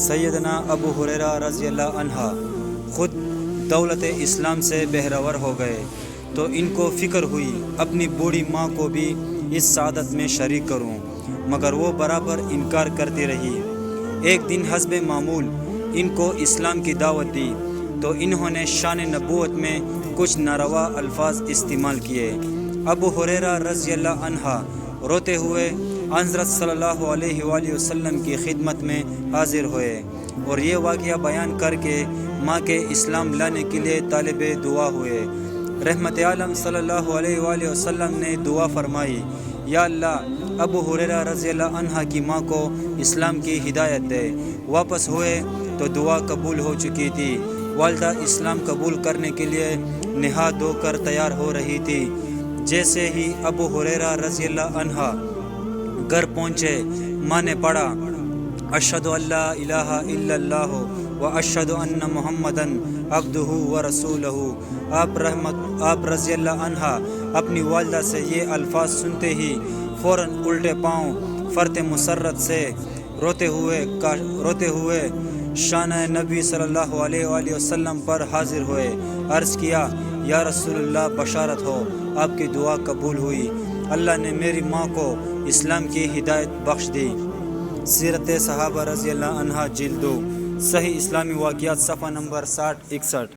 سیدنا ابو ہریرہ رضی اللہ عنہ خود دولت اسلام سے بہرور ہو گئے تو ان کو فکر ہوئی اپنی بوڑھی ماں کو بھی اس سعادت میں شریک کروں، مگر وہ برابر انکار کرتی رہی۔ ایک دن حسب معمول ان کو اسلام کی دعوت دی تو انہوں نے شان نبوت میں کچھ ناروا الفاظ استعمال کیے۔ ابو ہریرہ رضی اللہ عنہ روتے ہوئے حضرت صلی اللہ علیہ وآلہ وسلم کی خدمت میں حاضر ہوئے اور یہ واقعہ بیان کر کے ماں کے اسلام لانے کے لیے طالب دعا ہوئے۔ رحمت عالم صلی اللہ علیہ وآلہ وسلم نے دعا فرمائی، یا اللہ ابو ہریرہ رضی اللہ عنہ کی ماں کو اسلام کی ہدایت دے۔ واپس ہوئے تو دعا قبول ہو چکی تھی۔ والدہ اسلام قبول کرنے کے لیے نہا دھو کر تیار ہو رہی تھی۔ جیسے ہی ابو ہریرہ رضی اللہ عنہ گھر پہنچے، ماں نے پڑھا اشہد ان لا الہ الا اللہ و اشہد ان محمدن عبدہ و رسولہ۔ آپ رضی اللہ عنہ اپنی والدہ سے یہ الفاظ سنتے ہی فوراً الٹے پاؤں فرط مسرت سے روتے ہوئے شانہ نبی صلی اللہ علیہ وآلہ وسلم پر حاضر ہوئے۔ عرض کیا، یا رسول اللہ بشارت ہو، آپ کی دعا قبول ہوئی، اللہ نے میری ماں کو اسلام کی ہدایت بخش دی۔ سیرت صحابہ رضی اللہ عنہ جلد 2، صحیح اسلامی واقعات، صفحہ نمبر 60-61۔